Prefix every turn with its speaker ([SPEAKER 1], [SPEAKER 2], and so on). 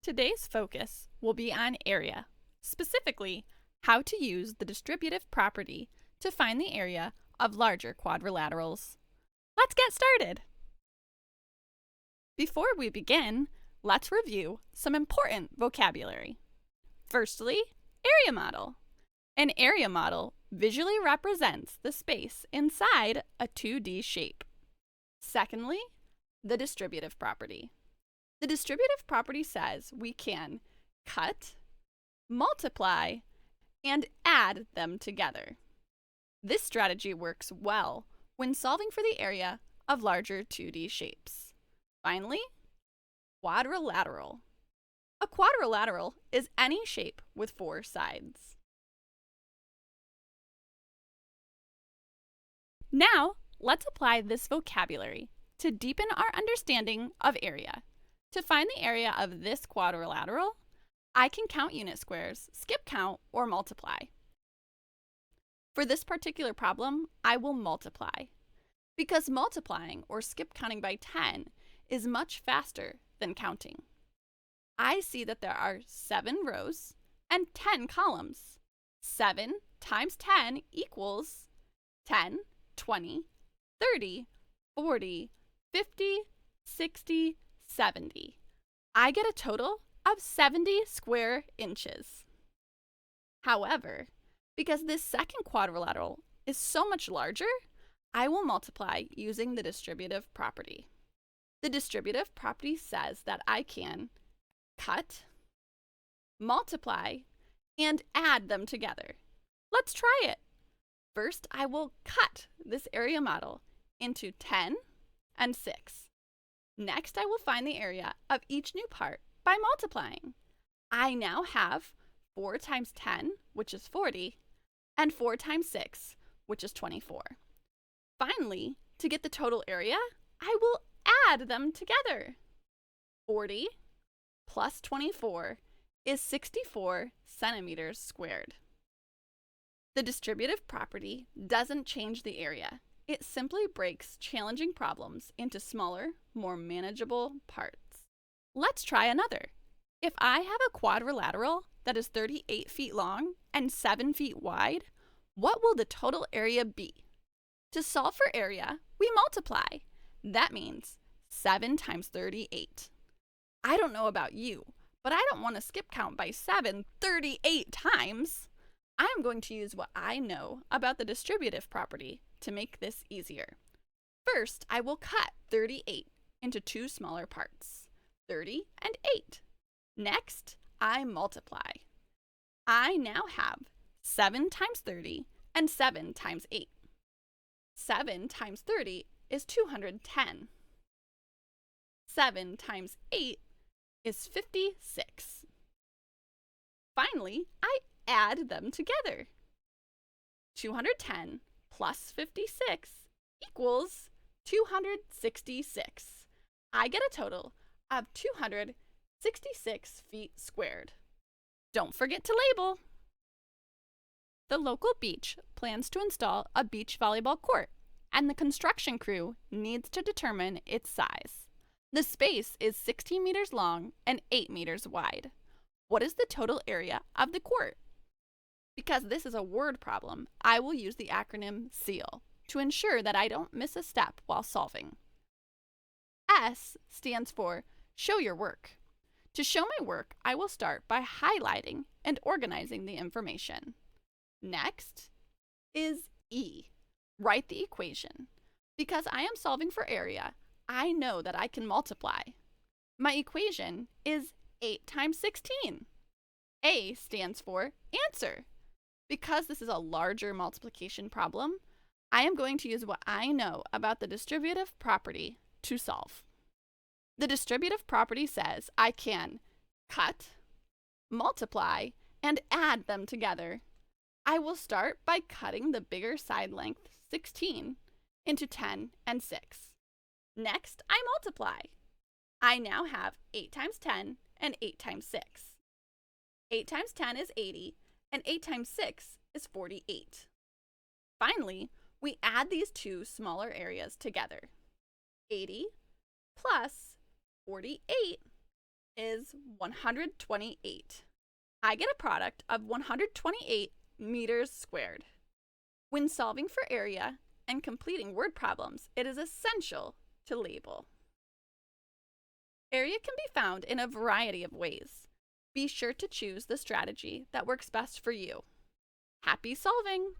[SPEAKER 1] Today's focus will be on area, specifically how to use the distributive property to find the area of larger quadrilaterals. Let's get started! Before we begin, let's review some important vocabulary. Firstly, area model. An area model visually represents the space inside a 2D shape. Secondly, the distributive property. The distributive property says we can cut, multiply, and add them together. This strategy works well when solving for the area of larger 2D shapes. Finally, quadrilateral. A quadrilateral is any shape with 4 sides. Now, let's apply this vocabulary to deepen our understanding of area. To find the area of this quadrilateral, I can count unit squares, skip count, or multiply. For this particular problem, I will multiply, because multiplying or skip counting by 10 is much faster than counting. I see that there are 7 rows and 10 columns. 7 times 10 equals 10, 20, 30, 40, 50, 60, 70. I get a total of 70 square inches. However, because this second quadrilateral is so much larger, I will multiply using the distributive property. The distributive property says that I can cut, multiply, and add them together. Let's try it. First, I will cut this area model into 10 and 6. Next, I will find the area of each new part by multiplying. I now have 4 times 10, which is 40, and 4 times 6, which is 24. Finally, to get the total area, I will add them together. 40 plus 24 is 64 centimeters squared. The distributive property doesn't change the area. It simply breaks challenging problems into smaller, more manageable parts. Let's try another. If I have a quadrilateral that is 38 feet long and 7 feet wide, what will the total area be? To solve for area, we multiply. That means 7 times 38. I don't know about you, but I don't want to skip count by 7 38 times. I am going to use what I know about the distributive property to make this easier. First, I will cut 38 into 2 smaller parts, 30 and 8. Next, I multiply. I now have 7 times 30 and 7 times 8. 7 times 30 is 210. 7 times 8 is 56. Finally, I add them together. 210 plus 56 equals 266. I get a total of 266 feet squared. Don't forget to label. The local beach plans to install a beach volleyball court, and the construction crew needs to determine its size. The space is 16 meters long and 8 meters wide. What is the total area of the court? Because this is a word problem, I will use the acronym SEAL to ensure that I don't miss a step while solving. S stands for Show Your Work. To show my work, I will start by highlighting and organizing the information. Next is E. Write the equation. Because I am solving for area, I know that I can multiply. My equation is 8 times 16. A stands for answer. Because this is a larger multiplication problem, I am going to use what I know about the distributive property to solve. The distributive property says I can cut, multiply, and add them together. I will start by cutting the bigger side length, 16, into 10 and 6. Next, I multiply. I now have 8 times 10 and 8 times 6. 8 times 10 is 80, and 8 times 6 is 48. Finally, we add these two smaller areas together. 80 plus 48 is 128. I get a product of 128 meters squared. When solving for area and completing word problems, it is essential to label. Area can be found in a variety of ways. Be sure to choose the strategy that works best for you. Happy solving!